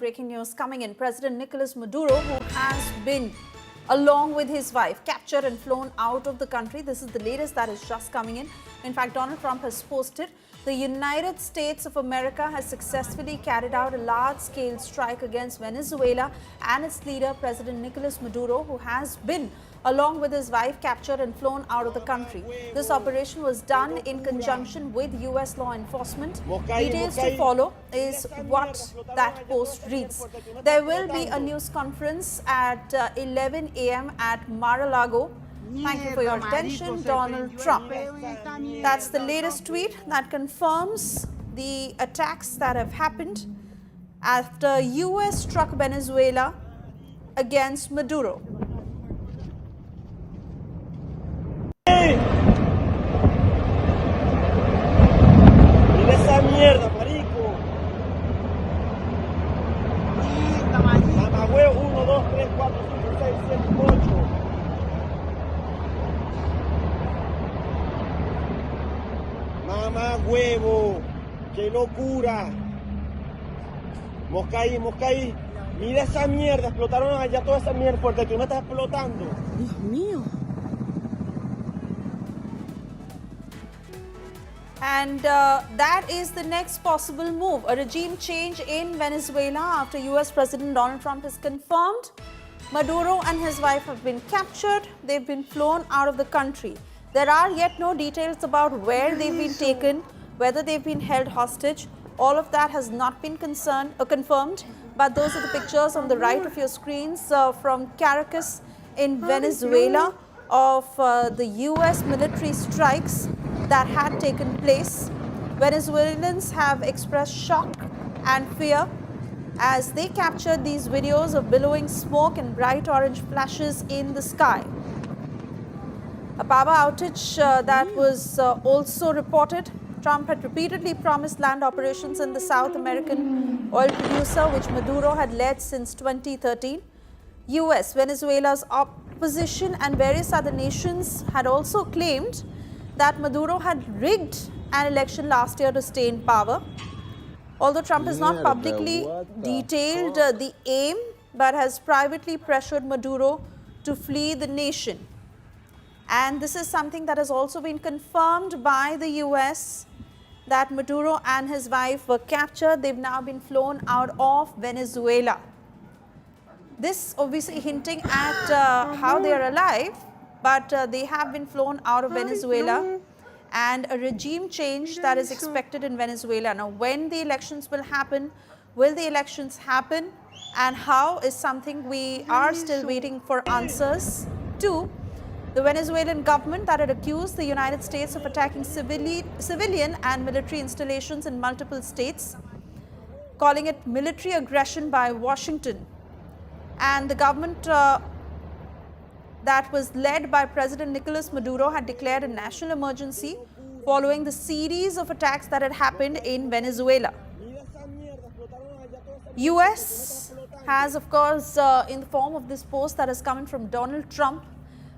breaking news coming in. President Nicolas Maduro, who has been, along with his wife, captured and flown out of the country. This is the latest that is just coming in. In fact, Donald Trump has posted, the United States of America has successfully carried out a large-scale strike against Venezuela and its leader, President Nicolas Maduro, who has been, along with his wife, captured and flown out of the country. This operation was done in conjunction with U.S. law enforcement. Details to follow is what that post reads. There will be a news conference at 11 a.m. at Mar-a-Lago. Thank you for your attention, Donald Trump. That's the latest tweet that confirms the attacks that have happened after U.S. struck Venezuela against Maduro. Mira esa mierda, marico. Mamá huevo, 1, 2, 3, 4, 5, 6, 7, 8. Mamá huevo, qué locura. Mosca ahí. Mira esa mierda, explotaron allá toda esa mierda porque tú me estás explotando. Dios mío. And that is the next possible move, a regime change in Venezuela after US President Donald Trump has confirmed Maduro and his wife have been captured. They've been flown out of the country. There are yet no details about where they've been taken, whether they've been held hostage. All of that has not been confirmed, but those are the pictures on the right of your screens from Caracas in Venezuela of the US military strikes that had taken place. Venezuelans have expressed shock and fear as they captured these videos of billowing smoke and bright orange flashes in the sky. A power outage that was also reported. Trump had repeatedly promised land operations in the South American oil producer, which Maduro had led since 2013. US, Venezuela's opposition and various other nations had also claimed that Maduro had rigged an election last year to stay in power. Although Trump has not publicly detailed the aim, but has privately pressured Maduro to flee the nation. And this is something that has also been confirmed by the US, that Maduro and his wife were captured. They've now been flown out of Venezuela. This obviously hinting at how they are alive, but they have been flown out of Venezuela, and a regime change that is expected in Venezuela. Now, when the elections will happen, will the elections happen, and how is something we are still waiting for answers to. The Venezuelan government that had accused the United States of attacking civilian and military installations in multiple states, calling it military aggression by Washington. And the government that was led by President Nicolas Maduro had declared a national emergency following the series of attacks that had happened in Venezuela. US has, of course, in the form of this post that is coming from Donald Trump,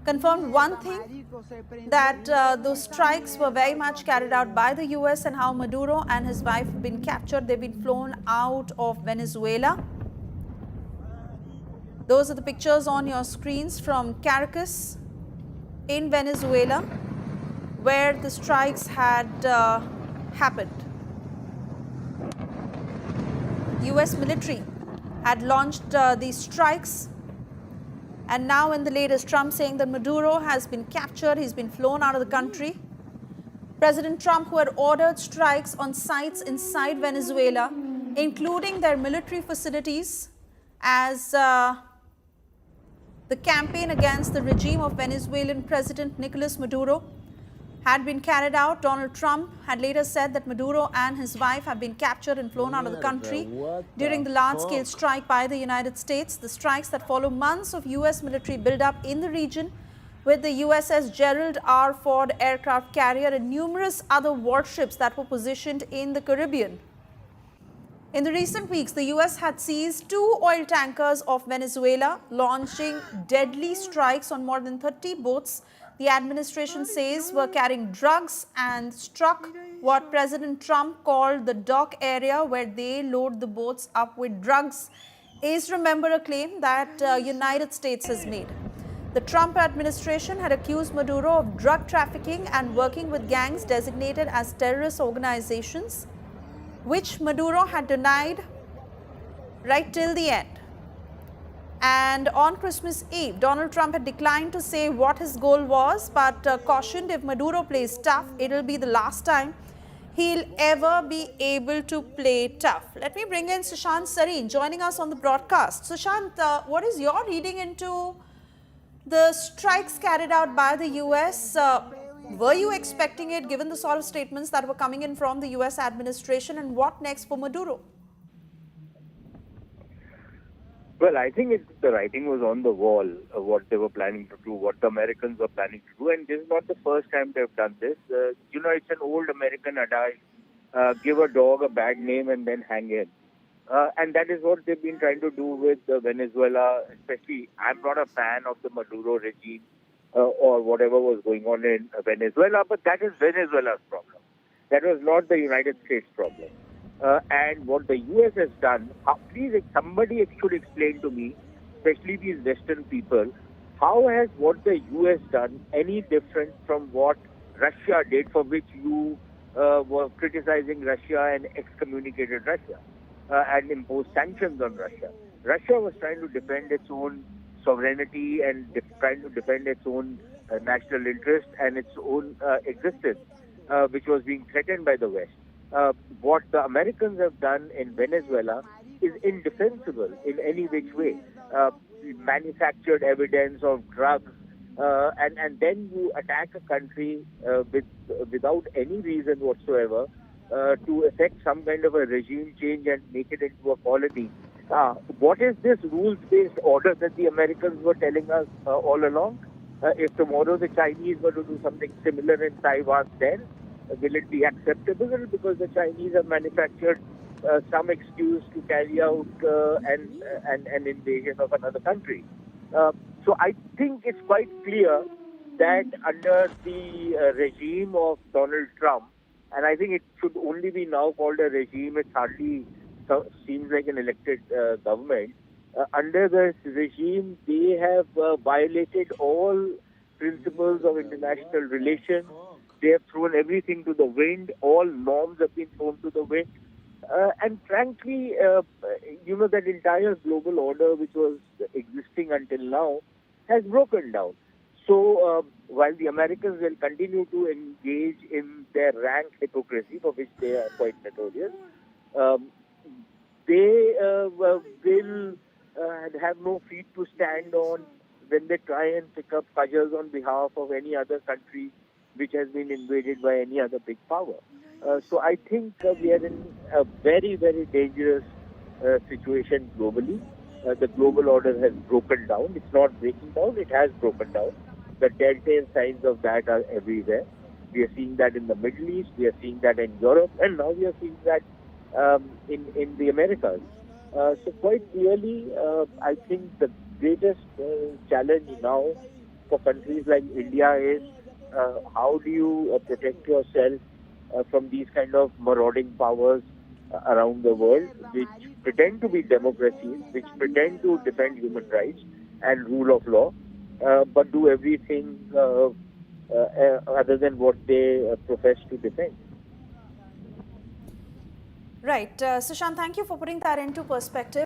confirmed one thing, that those strikes were very much carried out by the US and how Maduro and his wife have been captured. They've been flown out of Venezuela. Those are the pictures on your screens from Caracas in Venezuela, where the strikes had happened. US military had launched these strikes. And now in the latest, Trump saying that Maduro has been captured, he's been flown out of the country. President Trump, who had ordered strikes on sites inside Venezuela, including their military facilities, as the campaign against the regime of Venezuelan President Nicolas Maduro had been carried out. Donald Trump had later said that Maduro and his wife have been captured and flown out of the country during the large-scale strike by the United States. The strikes that follow months of U.S. military buildup in the region, with the USS Gerald R. Ford aircraft carrier and numerous other warships that were positioned in the Caribbean. In the recent weeks, the US had seized 2 oil tankers of Venezuela, launching deadly strikes on more than 30 boats the administration says were carrying drugs and struck what President Trump called the dock area where they load the boats up with drugs is, remember, a claim that United States has made. The Trump administration had accused Maduro of drug trafficking and working with gangs designated as terrorist organizations, which Maduro had denied right till the end. And on Christmas Eve, Donald Trump had declined to say what his goal was, but cautioned if Maduro plays tough, it will be the last time he'll ever be able to play tough. Let me bring in Sushant Sareen joining us on the broadcast. Sushant, what is your reading into the strikes carried out by the US? Were you expecting it given the sort of statements that were coming in from the US administration, and what next for Maduro? Well, I think the writing was on the wall, what they were planning to do, what the Americans were planning to do. And this is not the first time they've done this. It's an old American adage, give a dog a bad name and then hang him. And that is what they've been trying to do with Venezuela, especially. I'm not a fan of the Maduro regime or whatever was going on in Venezuela, but that is Venezuela's problem. That was not the United States problem. And what the US has done, please, somebody should explain to me, especially these Western people, how has what the US done any different from what Russia did, for which you were criticizing Russia and excommunicated Russia and imposed sanctions on Russia? Russia was trying to defend its own sovereignty and trying to defend its own national interest and its own existence, which was being threatened by the West. What the Americans have done in Venezuela is indefensible in any which way. Manufactured evidence of drugs, and then you attack a country without any reason whatsoever to effect some kind of a regime change and make it into a colony. What is this rules-based order that the Americans were telling us all along? If tomorrow the Chinese were to do something similar in Taiwan, then will it be acceptable? Because the Chinese have manufactured some excuse to carry out an invasion of another country. So I think it's quite clear that under the regime of Donald Trump, and I think it should only be now called a regime, it hardly seems like an elected government. Under this regime, they have violated all principles of international relations. They have thrown everything to the wind. All norms have been thrown to the wind. And frankly, that entire global order which was existing until now has broken down. So while the Americans will continue to engage in their rank hypocrisy, for which they are quite notorious, they will have no feet to stand on when they try and pick up cudgels on behalf of any other country which has been invaded by any other big power. So I think we are in a very, very dangerous situation globally. The global order has broken down. It's not breaking down, it has broken down. The telltale signs of that are everywhere. We are seeing that in the Middle East, we are seeing that in Europe, and now we are seeing that in the Americas. So quite clearly, I think the greatest challenge now for countries like India is how do you protect yourself from these kind of marauding powers around the world, which pretend to be democracies, which pretend to defend human rights and rule of law, but do everything other than what they profess to defend. Right. Sushant, thank you for putting that into perspective.